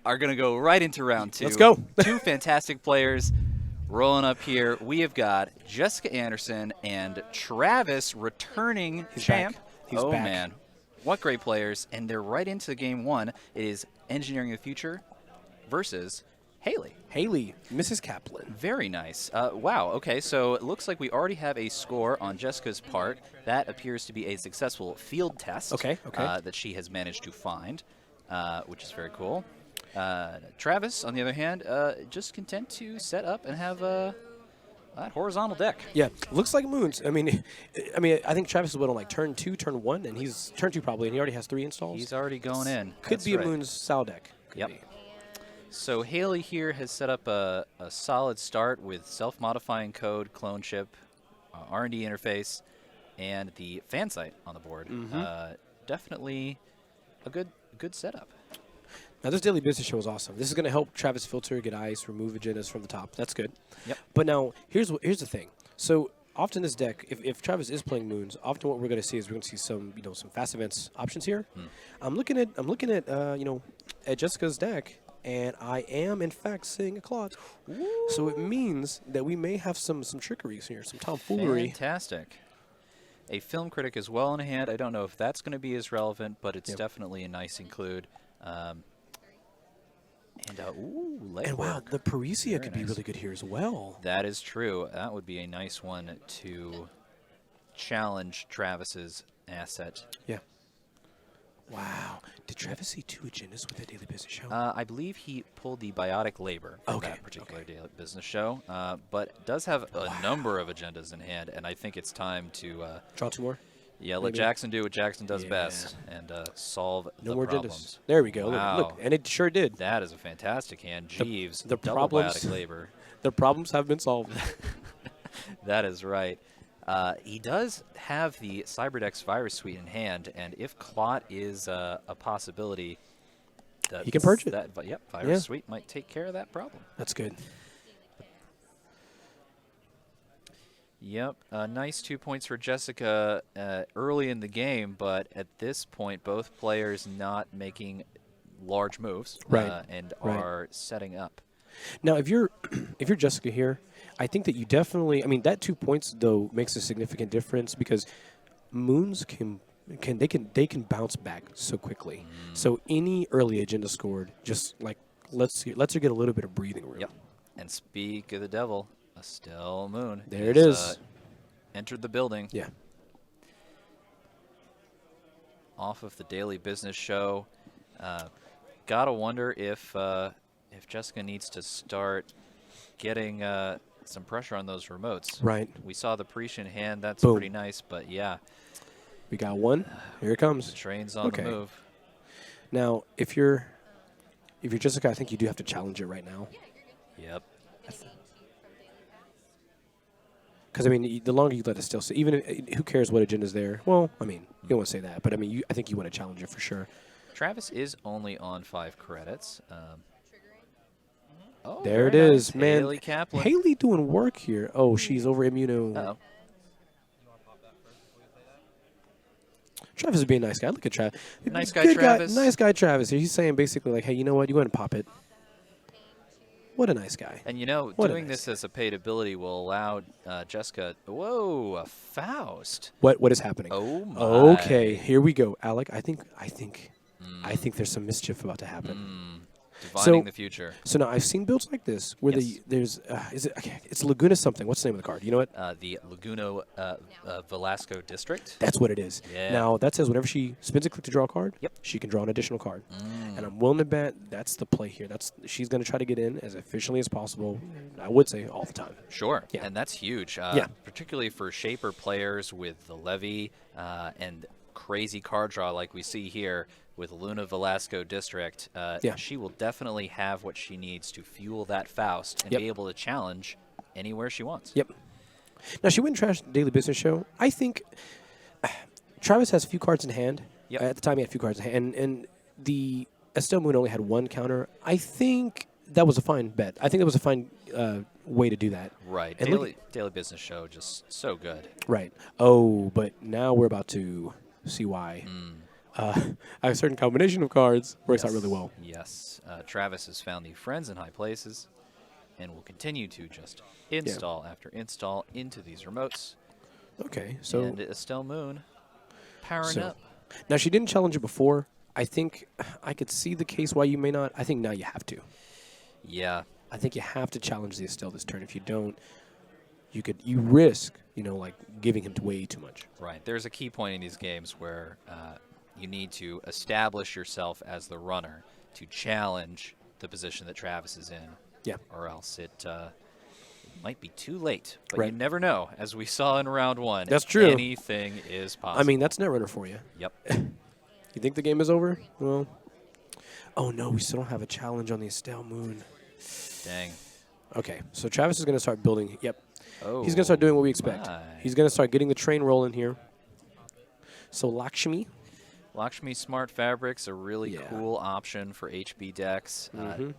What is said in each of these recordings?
are going to go right into round 2. Let's go. 2 fantastic players rolling up here. We have got Jessica Anderson and Travis returning champ. Back. He's back. Man. What great players. And they're right into game 1. It is Engineering the Future versus Hayley. Hayley, Mrs. Kaplan. Very nice. Wow. Okay, so it looks like we already have a score on Jessica's part. That appears to be a successful field test that she has managed to find, which is very cool. Travis, on the other hand, just content to set up and have that horizontal deck. Yeah, looks like moons. I mean, I think Travis is on like turn 2, turn 1, and he's turn 2 probably, and he already has 3 installs. He's already going in. Could be a moons style deck. Could be. So Hayley here has set up a solid start with self-modifying code, clone chip, R&D interface, and the fan site on the board. Definitely a good setup. Now, this daily business show is awesome. This is going to help Travis filter, get ice, remove agendas from the top. That's good. Yep. But now, here's the thing. So often this deck, if Travis is playing moons, often what we're going to see is we're going to see some some fast events options here. I'm looking at Jessica's deck. And I am, in fact, seeing a Claude. Ooh. So it means that we may have some trickeries here, some tomfoolery. Fantastic. A film critic as well in hand. I don't know if that's going to be as relevant, but it's definitely a nice include. And wow, the Parisia could be really good here as well. That is true. That would be a nice one to challenge Travis's asset. Yeah. Wow. Did Travis see 2 agendas with that daily business show? I believe he pulled the biotic labor for that particular daily business show, but does have a number of agendas in hand, and I think it's time to draw 2 more. Yeah, let Jackson do what Jackson does best and solve the more problems. Agendas. There we go. Wow. Look, and it sure did. That is a fantastic hand. Jeeves, the double problems, biotic labor. The problems have been solved. That is right. He does have the Cyberdex Virus Suite in hand, and if Clot is a possibility, he can purge it. Virus Suite might take care of that problem. That's good. Yep, nice 2 points for Jessica early in the game, but at this point, both players not making large moves and are setting up. Now, if you're Jessica here, I think that you definitely. I mean, that 2 points though makes a significant difference because moons can bounce back so quickly. So any early agenda scored, just like lets her get a little bit of breathing room. Yep. And speak of the devil, a still moon. There it is. Entered the building. Yeah. Off of the daily business show. Gotta wonder if Jessica needs to start getting some pressure on those remotes. Right. We saw the Parisian hand. That's Boom. pretty nice, but yeah. We got one. Here it comes. The train's on the move. Now, if you're Jessica, I think you do have to challenge it right now. Yep. Because, I mean, the longer you let it still sit, even who cares what agenda's there? Well, I mean, you don't want to say that, but, I mean, I think you want to challenge it for sure. Travis is only on 5 credits. There it is, nice. man. Hayley Kaplan. Hayley doing work here. Oh, she's over immuno. Uh-oh. Travis is being a nice guy. Look at Travis. Nice guy, Travis. Nice guy, Travis. He's saying basically like, hey, you know what? You go ahead and pop it. What a nice guy. And, doing this as a paid ability will allow Jessica. Whoa, a Faust. What is happening? Oh, my. Okay, here we go. Alec, I think there's some mischief about to happen. Divining the future. So now I've seen builds like this where it's Laguna something. What's the name of the card? You know what? The Laguna Velasco District. That's what it is. Yeah. Now that says whenever she spins a click to draw a card, yep, she can draw an additional card. And I'm willing to bet that's the play here. She's going to try to get in as efficiently as possible. I would say all the time. Sure. Yeah. And that's huge. Particularly for Shaper players with the Levy and crazy card draw like we see here with Luna Velasco District. She will definitely have what she needs to fuel that Faust and be able to challenge anywhere she wants. Yep. Now, she wouldn't trash Daily Business Show. I think Travis has a few cards in hand. Yep. At the time, he had a few cards in hand. And the Estelle Moon only had 1 counter. I think that was a fine bet. I think that was a fine way to do that. Right. And Daily Business Show, just so good. Right. Oh, but now we're about to see why. a certain combination of cards works out really well. Yes. Travis has found the friends in high places and will continue to just install after install into these remotes. Okay, so... And Estelle Moon powering up. Now, she didn't challenge it before. I think I could see the case why you may not. I think now you have to. Yeah. I think you have to challenge the Estelle this turn. If you don't, you risk, like giving him way too much. Right. There's a key point in these games where you need to establish yourself as the runner to challenge the position that Travis is in. Yeah. Or else it might be too late. But you never know. As we saw in round 1, that's true. Anything is possible. I mean, that's Netrunner for you. Yep. You think the game is over? Well, oh no, we still don't have a challenge on the Estelle Moon. Dang. Okay, so Travis is going to start building. Yep. Oh, he's going to start doing what we expect. my. He's going to start getting the train rolling here. So Lakshmi. Lakshmi Smart Fabrics, a really cool option for HB decks.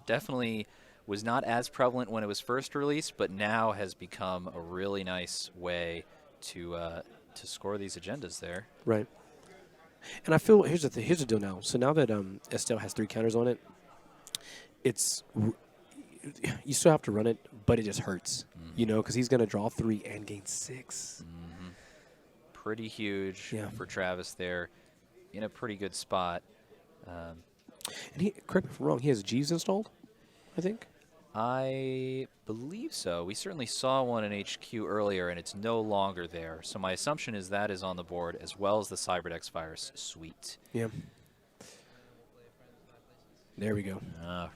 Definitely was not as prevalent when it was first released, but now has become a really nice way to score these agendas there. Right. And I feel here's the deal now. So now that Estelle has 3 counters on it, you still have to run it, but it just hurts, because he's going to draw 3 and gain 6. Pretty huge for Travis there, in a pretty good spot. And correct me if I'm wrong, he has G's installed, I think. I believe so. We certainly saw one in HQ earlier, and it's no longer there. So my assumption is that is on the board, as well as the Cyberdex Virus Suite. Yeah. There we go.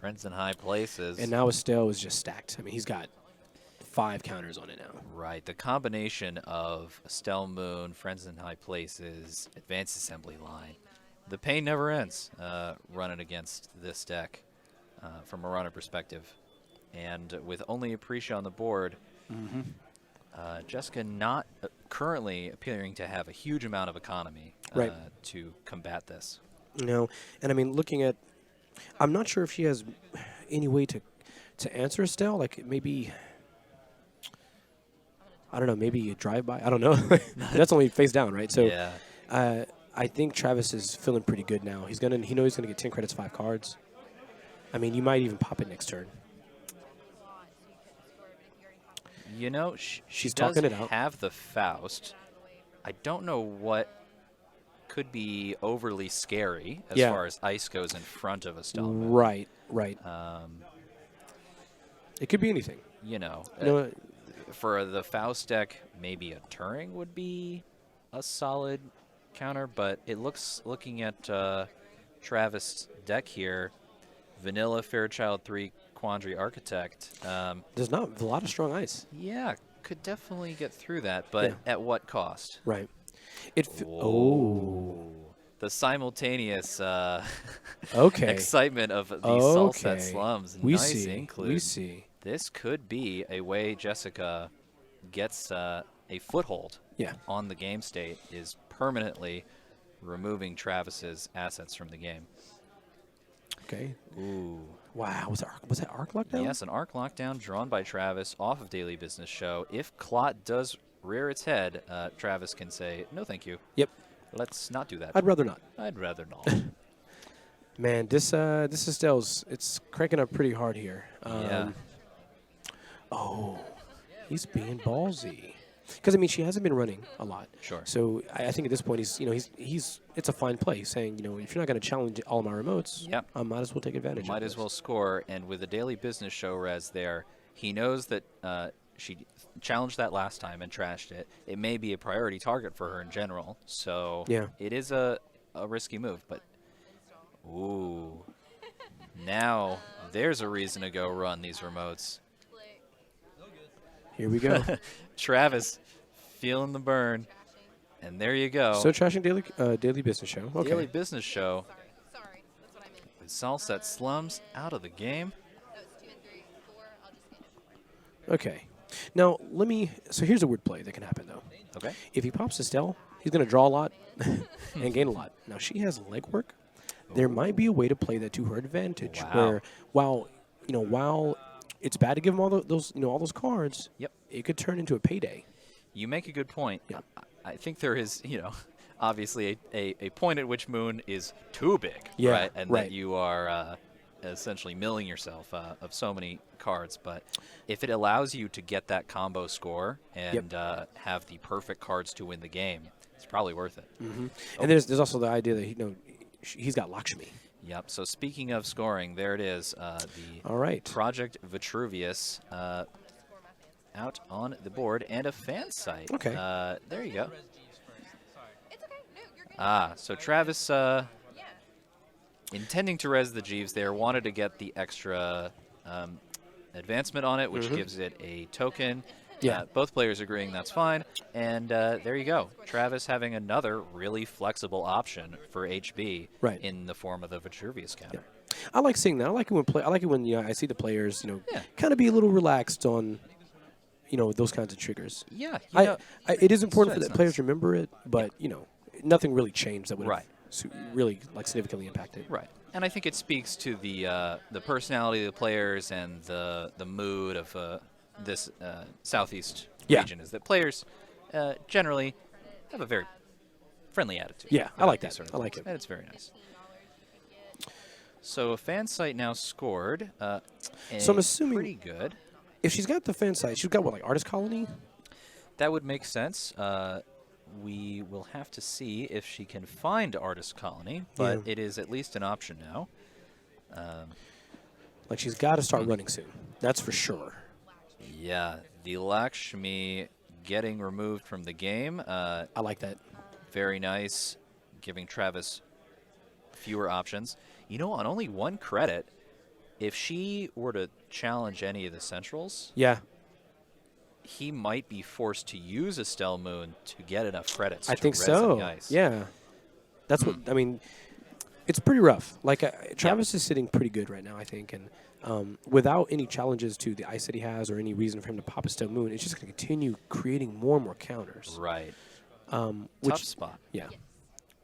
Friends in high places. And now Estelle is just stacked. I mean, he's got 5 counters on it now. Right. The combination of Estelle Moon, Friends in High Places, Advanced Assembly Line. The pain never ends running against this deck from a runner perspective. And with only Aprecia on the board, Jessica not currently appearing to have a huge amount of economy to combat this. No. And I mean, looking at... I'm not sure if she has any way to answer Estelle. Like, maybe... I don't know, maybe a drive-by. I don't know. That's only face down, right? So I think Travis is feeling pretty good now. He knows he's gonna get 10 credits, 5 cards. I mean, you might even pop it next turn. She's talking it out. Have the Faust. I don't know what could be overly scary as far as ice goes in front of Estelle Moon. Right. It could be anything. For the Faust deck, maybe a Turing would be a solid counter, but looking at Travis' deck here, Vanilla, Fairchild 3, Quandary Architect. There's not a lot of strong ice. Yeah, could definitely get through that, but at what cost? Right. The simultaneous excitement of these Salset slums. We see. This could be a way Jessica gets a foothold on the game state, is permanently removing Travis's assets from the game. Okay. Ooh. Wow. Was that Arc Lockdown? Yes, an Arc Lockdown drawn by Travis off of Daily Business Show. If Clot does rear its head, Travis can say, no thank you. Yep. Let's not do that. I'd rather not. I'd rather not. Man, this Estelle's, it's cranking up pretty hard here. Oh, he's being ballsy. Because, I mean, she hasn't been running a lot. Sure. So I think at this point, it's a fine play, saying, if you're not going to challenge all of my remotes, I might as well take advantage of Might as well score. And with the Daily Business Show res there, he knows that she challenged that last time and trashed it. It may be a priority target for her in general. So it is a risky move. But, ooh, now there's a reason to go run these remotes. Here we go. Travis feeling the burn. And there you go. So trashing Daily Business Show. Okay. Daily Business Show. With Salset Slums out of the game. Okay. Now, so here's a weird play that can happen, though. Okay. If he pops Estelle, he's going to draw a lot and gain a lot. Now, she has legwork. There might be a way to play that to her advantage, where while it's bad to give him all those cards, it could turn into a payday. You make a good point. I think there is, obviously a point at which moon is too big, Yeah, right? And right. that you are essentially milling yourself of so many cards. But if it allows you to get that combo score and have the perfect cards to win the game, it's probably worth it. Mm-hmm. And there's also the idea that he's got Lakshmi. Yep. So speaking of scoring, there it is. All right. Project Vitruvius out on the board and a fan site. Okay. There you go. So Travis, intending to res the Jeeves there, wanted to get the extra advancement on it, which gives it a token. Yeah. Both players agreeing that's fine. And there you go. Travis having another really flexible option for HB in the form of the Vitruvius counter. Yeah. I like seeing that. I like it when I see the players, kind of be a little relaxed on, those kinds of triggers. Yeah. It is important for the players to remember it, but nothing really changed that would really significantly impact it. Right. And I think it speaks to the personality of the players and the mood of this Southeast region, is that players generally have a very friendly attitude. Yeah, I like that. I like it. And it's very nice. So a fan site now scored. So I'm assuming pretty good. If she's got the fan site, she's got what, like Artist Colony? That would make sense. We will have to see if she can find Artist Colony, but it is at least an option now. Like she's got to start running soon. That's for sure. Yeah, the Lakshmi getting removed from the game. I like that. Very nice, giving Travis fewer options. On only 1 credit, if she were to challenge any of the Centrals, he might be forced to use Estelle Moon to get enough credits. I think res so. any ice. Yeah, that's what I mean. It's pretty rough. Like Travis is sitting pretty good right now, I think, and without any challenges to the ice that he has or any reason for him to pop Estelle Moon, it's just going to continue creating more and more counters. Right. Tough spot. Yeah.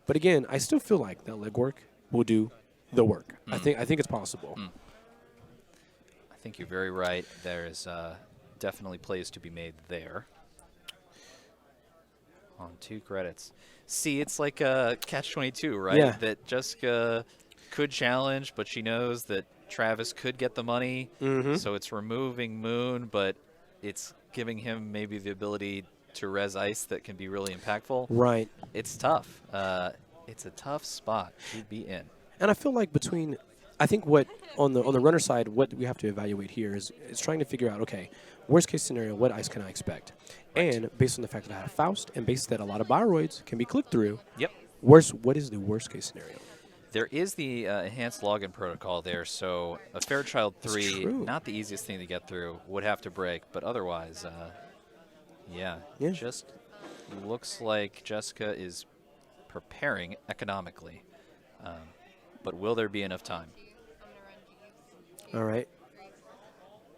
But again, I still feel like that legwork will do the work. I think it's possible. I think you're very right. There is definitely plays to be made there. On 2 credits. See, it's like a catch-22, right? Yeah. That Jessica could challenge, but she knows that Travis could get the money. So it's removing Moon, but it's giving him maybe the ability to res ice that can be really impactful. Right. It's tough. It's a tough spot to be in. And I feel like I think what on the runner side, what we have to evaluate here is trying to figure out, okay, worst case scenario, what ice can I expect? Right. And based on the fact that I have Faust and based that a lot of Bioroids can be clicked through, what is the worst case scenario? There is the enhanced login protocol there, so a Fairchild 3, not the easiest thing to get through, would have to break, but otherwise, just looks like Jessica is preparing economically. But will there be enough time? All right.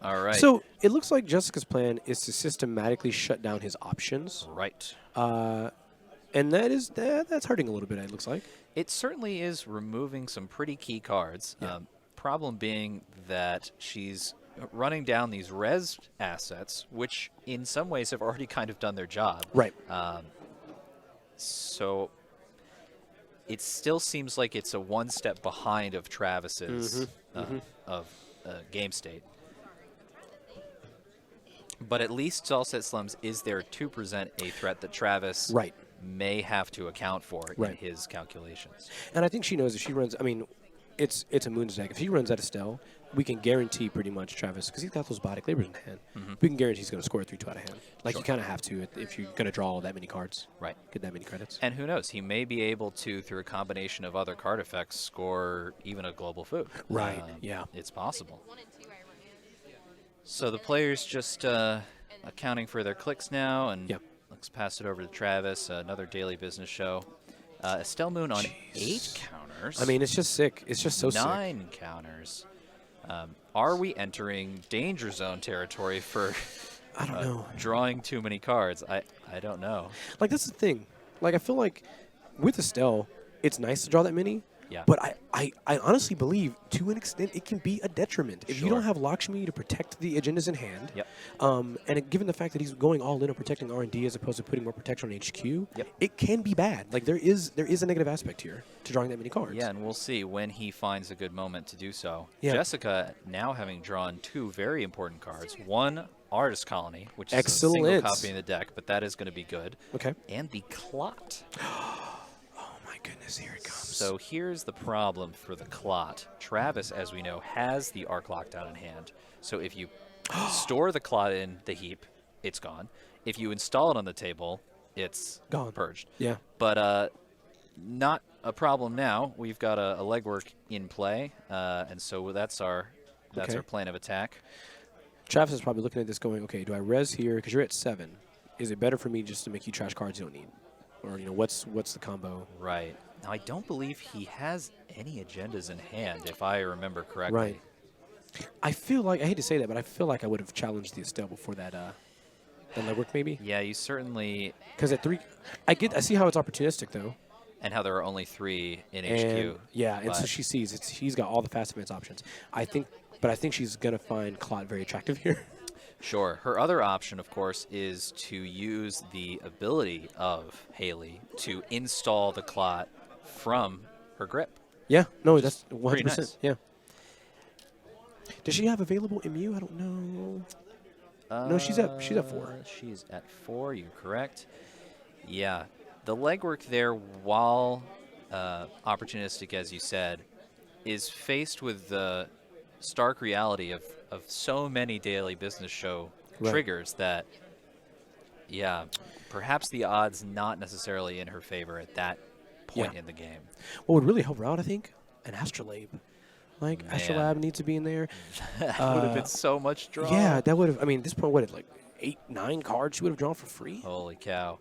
All right. So it looks like Jessica's plan is to systematically shut down his options. Right. And that's hurting a little bit, it looks like. It certainly is removing some pretty key cards. Problem being that she's running down these res assets, which in some ways have already kind of done their job. Right. So it still seems like it's a 1 step behind of Travis's game state. But at least Solset Slums is there to present a threat that Travis may have to account for in his calculations. And I think she knows if she runs, it's a Moon's deck. If he runs at Estelle, we can guarantee pretty much Travis, because he's got those biotic labors in hand, we can guarantee he's going to score a 3-2 out of hand. Like you kind of have to if you're going to draw that many cards. Right. Get that many credits. And who knows, he may be able to, through a combination of other card effects, score even a global food. Right, yeah. It's possible. So the players just accounting for their clicks now, and let's pass it over to Travis, another daily business show. Estelle Moon on 8 counters. It's just sick. It's just so 9 sick. Counters. Are we entering danger zone territory for I don't know. Drawing too many cards? I don't know. Like, that's the thing. Like, I feel like with Estelle, it's nice to draw that many, Yeah. But I honestly believe, to an extent, it can be a detriment. If you don't Sure. have Lakshmi to protect the agendas in hand, Yep. Given the fact that he's going all in on protecting R&D as opposed to putting more protection on HQ, Yep. it can be bad. Like, there is a negative aspect here to drawing that many cards. Yeah, and we'll see when he finds a good moment to do so. Yeah. Jessica now having drawn 2 very important cards. One, Artist Colony, which is a Excellent. single copy in the deck, but that is going to be good. Okay. And the Clot. Oh, my goodness, here it comes. So here's the problem for the Clot. Travis, as we know, has the Arc Lockdown in hand. So if you store the Clot in the heap, it's gone. If you install it on the table, it's Gone. purged. Yeah. But not a problem now. We've got a legwork in play, and so that's our plan of attack. Travis is probably looking at this going, okay, do I res here? Because you're at 7. Is it better for me just to make you trash cards you don't need? Or, what's the combo? Right. Now, I don't believe he has any agendas in hand, if I remember correctly. Right. I feel like, I hate to say that, but I feel like I would have challenged the Estelle before that legwork maybe. Yeah, you certainly... Because at 3, I see how it's opportunistic, though. And how there are only 3 in And, HQ. yeah, and so she sees he's got all the fast advance options. I think she's going to find Clot very attractive here. Sure. Her other option, of course, is to use the ability of Hayley to install the Clot from her grip. Yeah, no, that's 100%. Pretty nice. Yeah. Does she have available MU? I don't know. No, she's at 4. She's at 4, you're correct. Yeah. The legwork there, while opportunistic, as you said, is faced with the stark reality of so many daily business show triggers that, yeah, perhaps the odds not necessarily in her favor at that point in the game. What would really help her out, I think, an Astrolabe. Like, Astrolabe needs to be in there. That would have been so much draw. Yeah, that would have, at this point, what, like 8, 9 cards she would have drawn for free? Holy cow.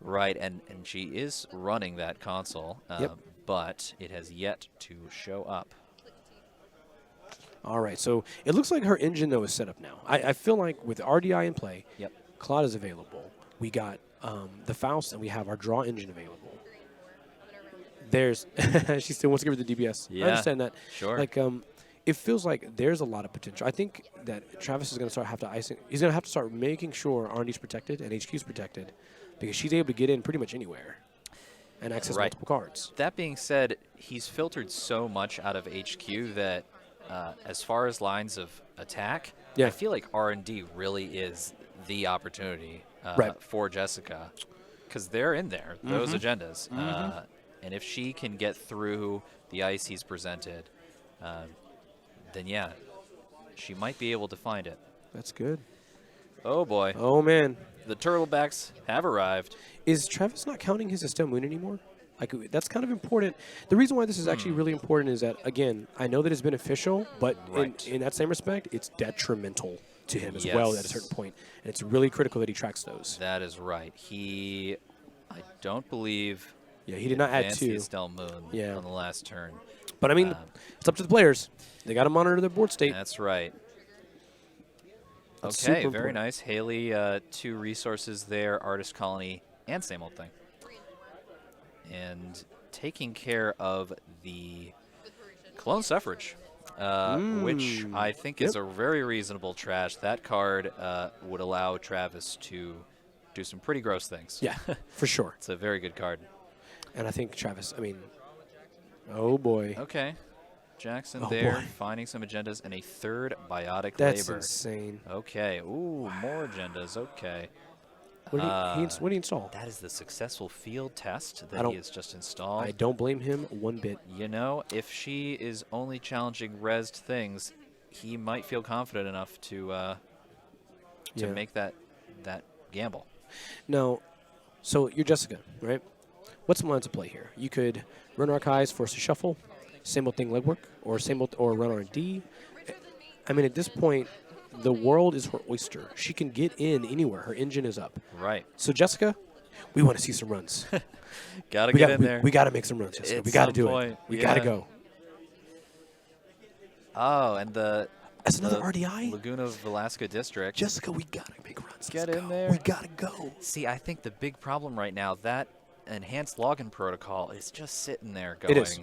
Right, and she is running that console, but it has yet to show up. All right, so it looks like her engine, though, is set up now. I feel like with RDI in play, Claude is available. We got the Faust, and we have our draw engine available. There's she still wants to give her the DBS. Yeah, I understand that. Sure. Like, it feels like there's a lot of potential. I think that Travis is going to have to start making sure R&D's protected and HQ's protected, because she's able to get in pretty much anywhere and access multiple cards. That being said, he's filtered so much out of HQ that as far as lines of attack, I feel like R&D really is the opportunity for Jessica, because they're in there, those agendas. And if she can get through the ice he's presented, then yeah, she might be able to find it. That's good. Oh, boy. Oh, man. The Turtlebacks have arrived. Is Travis not counting his Estelle Moon anymore? Like, that's kind of important. The reason why this is actually really important is that, again, I know that it's beneficial, but in that same respect, it's detrimental to him as well at a certain point. And it's really critical that he tracks those. That is right. I don't believe... Yeah, he did not add 2. The Estelle Moon on the last turn. But, I mean, it's up to the players. They got to monitor their board state. That's right. That's okay, very nice. Hayley, 2 resources there, Artist Colony, and same old thing. And taking care of the Clone Suffrage, which I think is a very reasonable trash. That card would allow Travis to do some pretty gross things. Yeah, for sure. It's a very good card. And I think Travis, oh boy. Okay. Jackson finding some agendas and a 3rd Biotic Labor. That's insane. Okay. Ooh, more agendas. Okay. What did he install? That is the successful field test that he has just installed. I don't blame him one bit. You know, if she is only challenging resed things, he might feel confident enough to make that gamble. No. So you're Jessica, right? What's some lines of play here? You could run Archives, force a shuffle, same old thing legwork, or run R&D. At this point, the world is her oyster. She can get in anywhere. Her engine is up. Right. So Jessica, we want to see some runs. Gotta get in there. We got to make some runs, Jessica. We got to do it. We got to go. Oh, and that's another RDI? Laguna Velasca District. Jessica, we got to make runs. Get in there. We got to go. See, I think the big problem right now, that enhanced login protocol is just sitting there going. It is.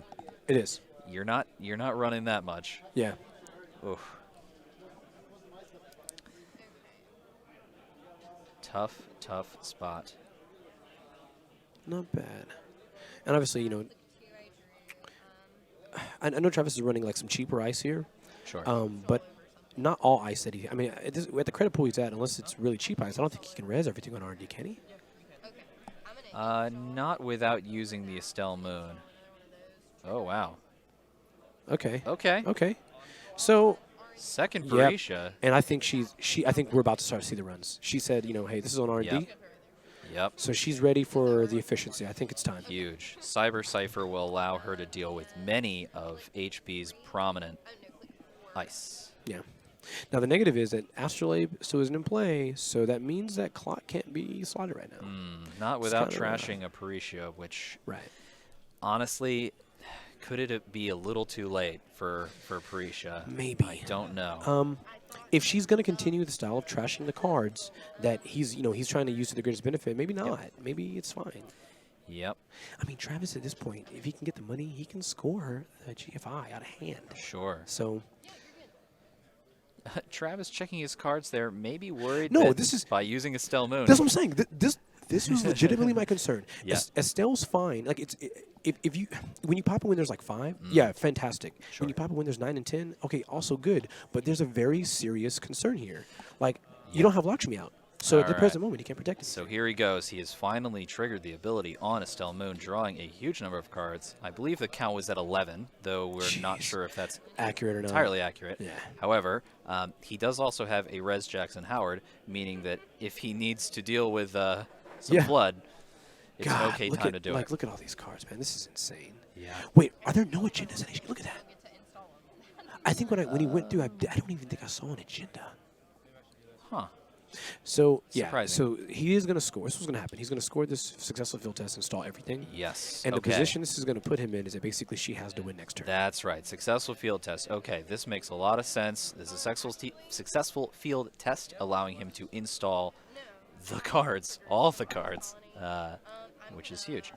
It is. You're not running that much. Yeah. Oof. Tough spot. Not bad. And obviously, you know, I know Travis is running like some cheaper ice here. Sure. But not all ice that he. I mean, at the credit pool he's at, unless it's really cheap ice, I don't think he can res everything on R&D, can he? Not without using the Estelle Moon. Oh wow. Okay. Okay. Okay. So. Second Barisha. Yep. And I think I think we're about to start to see the runs. She said, you know, hey, this is on R&D. Yep. So she's ready for the efficiency. I think it's time. Huge. Cyber Cipher will allow her to deal with many of HB's prominent ice. Yeah. Now, the negative is that Astrolabe still isn't in play, so that means that Clot can't be slotted right now. Not without trashing a Parisha, which, honestly, could it be a little too late for Parisha? Maybe. I don't know. If she's going to continue the style of trashing the cards that he's trying to use to the greatest benefit, maybe not. Yep. Maybe it's fine. Yep. I mean, Travis, at this point, if he can get the money, he can score the GFI out of hand. Sure. So... Travis checking his cards there, maybe worried by using Estelle Moon. That's what I'm saying. This was legitimately my concern. Yeah. Estelle's fine. Like when you pop it when there's like 5, yeah, fantastic. Sure. When you pop it when there's 9 and 10, okay, also good. But there's a very serious concern here. Like you don't have Lakshmi out. So at the present moment, he can't protect it. So here he goes. He has finally triggered the ability on Estelle Moon, drawing a huge number of cards. I believe the count was at 11, though we're not sure if that's accurate or not. Entirely accurate. Yeah. However, he does also have a Res Jackson Howard, meaning that if he needs to deal with some flood, it's an okay time to do it. Look at all these cards, man. This is insane. Yeah. Wait, are there no agendas in HB? Look at that. I think when he went through, I don't even think I saw an agenda. Huh. So, surprising. So he is going to score. This is what's going to happen. He's going to score this successful field test, install everything. Yes. And the position this is going to put him in is that basically she has to win next turn. That's right. Successful field test. Okay, this makes a lot of sense. This is a successful field test, allowing him to install the cards, all the cards, which is huge.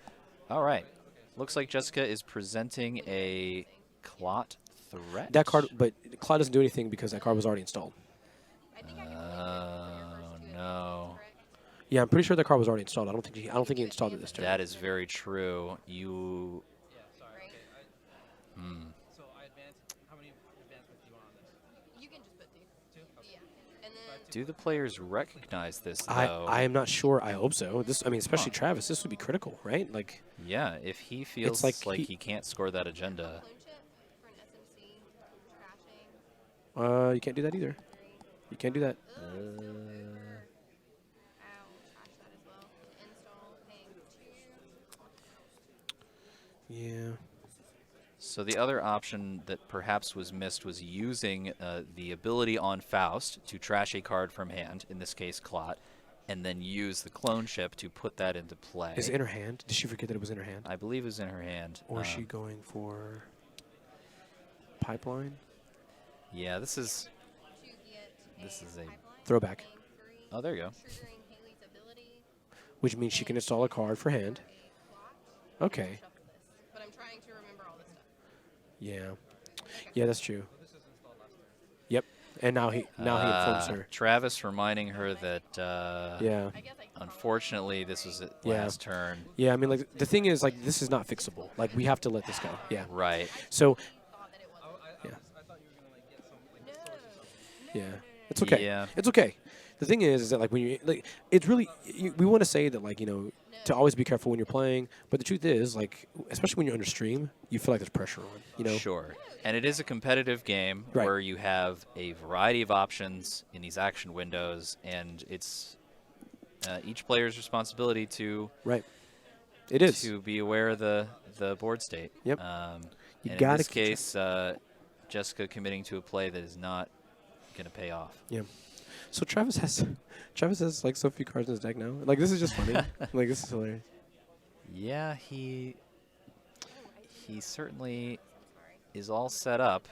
All right. Looks like Jessica is presenting a Clot threat. That card, but Clot doesn't do anything because that card was already installed. No. Yeah, I'm pretty sure that card was already installed. I don't think he installed it this turn. That is very true. You. So I advanced. How many advancements do you want on this? You can just put 2. 2. Okay. Yeah. And then. Do the players recognize this though? I am not sure. I hope so. Especially Travis. This would be critical, right? Like. Yeah, if he feels like he can't score that agenda. You can't do that either. You can't do that. Yeah. So the other option that perhaps was missed was using the ability on Faust to trash a card from hand, in this case Clot, and then use the clone ship to put that into play. Is it in her hand? Did she forget that it was in her hand? I believe it was in her hand. Or is she going for pipeline? Yeah, this is a throwback. Oh, there you go. Which means she can install a card for hand. Okay. But I'm trying to remember all this stuff. Yeah. Yeah, that's true. Yep. And now he informs her. Travis reminding her that unfortunately this was at last turn. Yeah, I mean, like, the thing is, like, this is not fixable. Like, we have to let this go. Yeah. Right. So yeah. It's okay. Yeah. It's okay. The thing is that, like, when you it's really we want to say that, like, to always be careful when you're playing, but the truth is, like, especially when you're under stream, you feel like there's pressure on, Sure. And it is a competitive game where you have a variety of options in these action windows, and it's each player's responsibility to It is to be aware of the board state. Yep. You got in this case, Jessica committing to a play that is not going to pay off. Yeah. So Travis has like so few cards in his deck now. Like, this is just funny. Like, this is hilarious. Yeah, he certainly is all set up.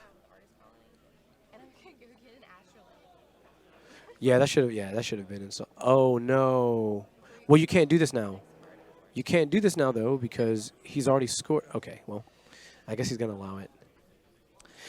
Yeah, that should have been installed. Oh no. Well, you can't do this now. You can't do this now though because he's already scored. Okay, well, I guess he's going to allow it.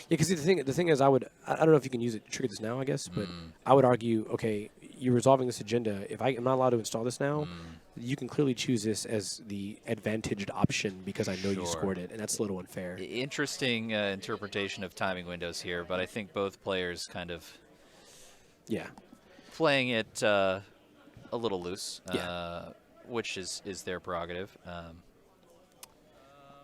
Yeah, because the thing is, I don't know if you can use it to trigger this now, I guess, but I would argue, okay, you're resolving this agenda. If I'm not allowed to install this now, you can clearly choose this as the advantaged option because I know you scored it, and that's a little unfair. Interesting interpretation of timing windows here, but I think both players kind of playing it a little loose, which is their prerogative.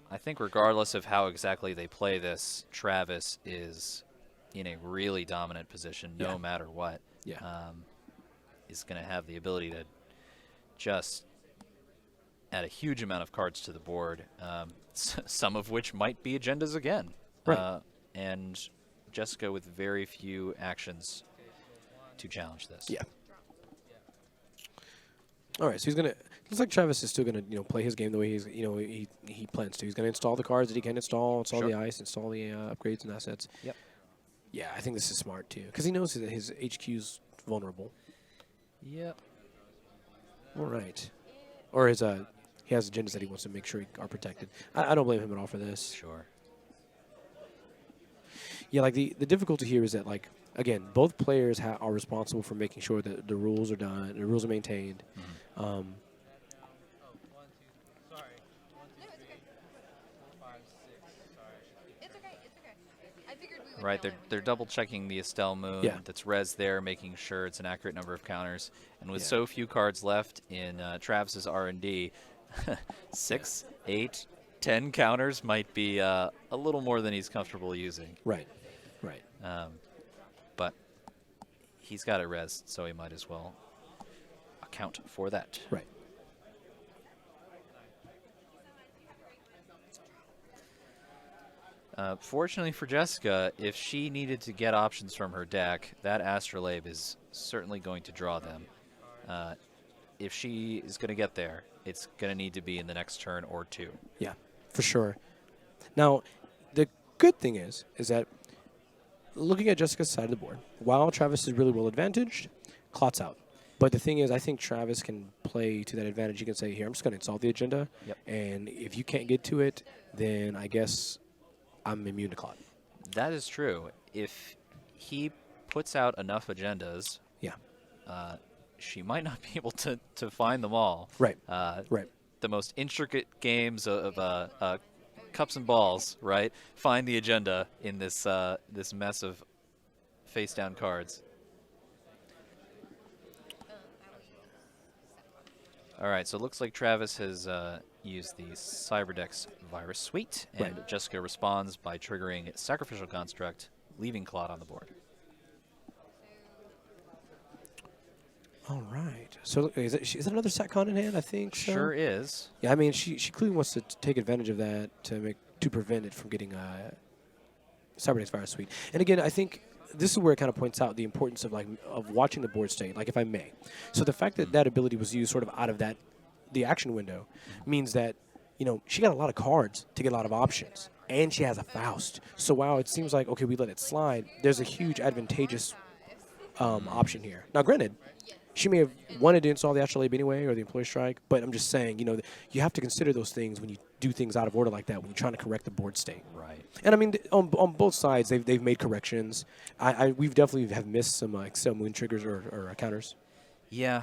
I think regardless of how exactly they play this, Travis is in a really dominant position no matter what. Is going to have the ability to just add a huge amount of cards to the board, some of which might be agendas again. Right. And Jessica with very few actions to challenge this. Yeah. All right, so he's going to... Looks like Travis is still going to, play his game the way he plans to. He's going to install the cards that he can install the ice, install the upgrades and assets. Yep. Yeah, I think this is smart too, because he knows that his HQ's vulnerable. Yep. All right. Or his he has agendas that he wants to make sure are protected. I don't blame him at all for this. Sure. Yeah, like the difficulty here is that, like, again, both players are responsible for making sure that the rules are done, the rules are maintained. Right, they're double checking the Estelle Moon that's res there, making sure it's an accurate number of counters. And with so few cards left in Travis's R&D, 6, 8, 10 counters might be a little more than he's comfortable using. Right. But he's got it res, so he might as well account for that. Right. Fortunately for Jessica, if she needed to get options from her deck, that Astrolabe is certainly going to draw them. If she is going to get there, it's going to need to be in the next turn or two. Yeah, for sure. Now, the good thing is that looking at Jessica's side of the board, while Travis is really well advantaged, Clot's out. But the thing is, I think Travis can play to that advantage. He can say, here, I'm just going to install the agenda, and if you can't get to it, then I guess I'm immune to Clot. That is true. If he puts out enough agendas, she might not be able to find them all. Right. The most intricate games of cups and balls, right? Find the agenda in this this mess of face-down cards. All right, so it looks like Travis has used the Cyberdex Virus Suite, and Jessica responds by triggering Sacrificial Construct, leaving Clot on the board. All right. So is it another SatCon in hand? I think so. Sure is. Yeah, I mean, she clearly wants to take advantage of that to prevent it from getting Cyberdex Virus Suite. And again, I think this is where it kind of points out the importance of watching the board state, like if I may. So the fact that that ability was used sort of out of the action window means that, she got a lot of cards to get a lot of options, and she has a Faust. So while it seems like, okay, we let it slide, there's a huge advantageous option here. Now, granted, she may have wanted to install the Astrolabe anyway, or the Employee Strike, but I'm just saying, you have to consider those things when you do things out of order like that, when you're trying to correct the board state. Right. And I mean, on both sides, they've made corrections. We've definitely have missed some Excel Moon triggers or counters. Yeah.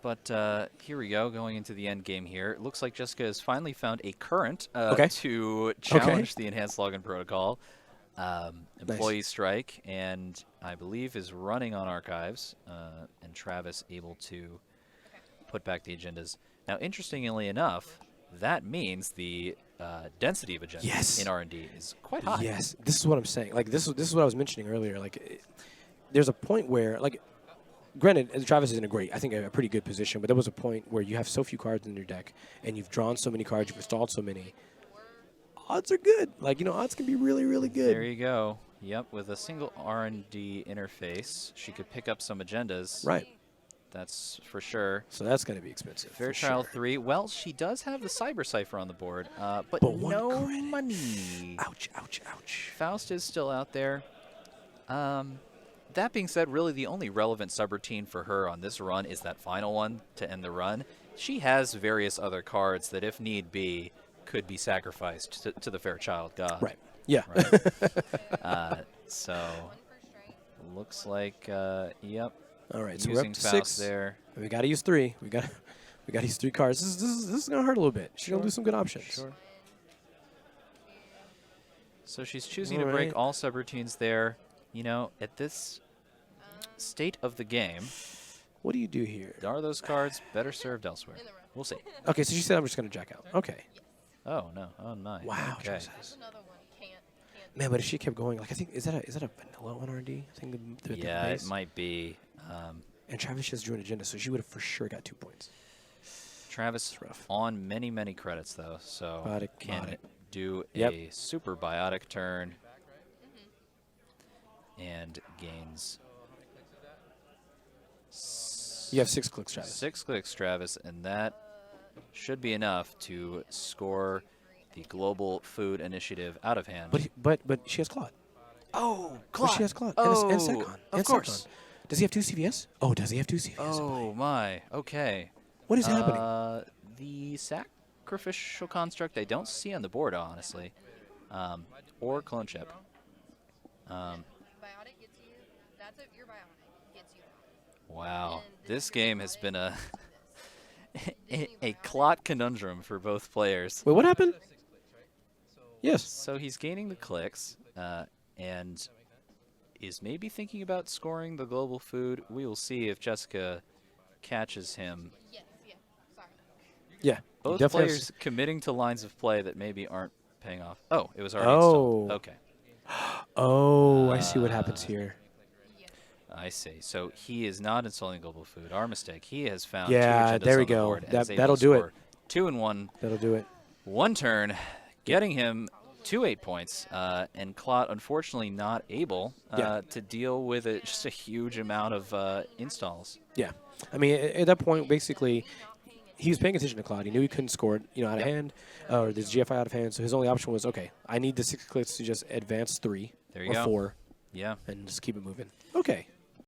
But here we go, going into the end game here. It looks like Jessica has finally found a current to challenge the Enhanced Login Protocol. Employee Strike, and I believe is running on Archives, and Travis able to put back the agendas. Now, interestingly enough, that means the density of agendas in R&D is quite high. Yes, this is what I'm saying. Like, this is what I was mentioning earlier. Like, there's a point where, like, granted, Travis is in a pretty good position, but there was a point where you have so few cards in your deck, and you've drawn so many cards, you've installed so many. Odds are good. Like, odds can be really, really good. There you go. Yep, with a single R&D interface, she could pick up some agendas. Right. That's for sure. So that's going to be expensive. Fairchild 3. Well, she does have the Cyber Cipher on the board, but no money. Ouch, ouch, ouch. Faust is still out there. That being said, really the only relevant subroutine for her on this run is that final one to end the run. She has various other cards that, if need be, could be sacrificed to the Fairchild God. Right. Yeah. Right. So looks like, yep. All right, so we're up to Faust 6. there. We got to use 3. We got to use 3 cards. This is gonna hurt a little bit. She's gonna lose some good options. Sure. So she's choosing to break all subroutines there. You know, at this state of the game, what do you do here? are those cards better served elsewhere? We'll see. Okay, so she said I'm just gonna jack out. Okay. Oh no! Oh my! Wow. Okay. Man, but if she kept going, like I think is that a vanilla 1RD? I think the Yeah, base? it might be. And Travis just drew an agenda, so she would have for sure got 2 points. Travis on many credits though, so can do a super biotic turn and gains. You have 6 clicks, Travis. 6 clicks, Travis, and that should be enough to score the Global Food Initiative out of hand. But she has Claude. Oh, Claude. But she has Claude. Oh, and Secon. of course. Does he have 2 CVS? Oh, does he have 2 CVS? Oh my. Okay. What is happening? The sacrificial construct I don't see on the board, honestly, or clone chip. Biotic gets you. Your biotic gets you. Wow, this game has been a a clot conundrum for both players. Wait, what happened? Yes. So he's gaining the clicks and is maybe thinking about scoring the global food. We will see if Jessica catches him. Yes, yeah. Sorry. Yeah. Both players committing to lines of play that maybe aren't paying off. Oh, it was already installed. Okay. Oh, I see what happens here. I see. So he is not installing global food. Our mistake. He has found 2 Yeah, agendas there we on the go. board and is able That'll to do score it. 2 and 1. That'll do it. 1 turn, getting him to 8 points, and Clot unfortunately not able to deal with just a huge amount of installs. Yeah. I mean, at that point, basically, he was paying attention to Cloud. He knew he couldn't score it, out of hand, or this GFI out of hand. So his only option was, okay, I need the 6 clicks to just advance 3 There you or go. 4. Yeah. And just keep it moving. Okay.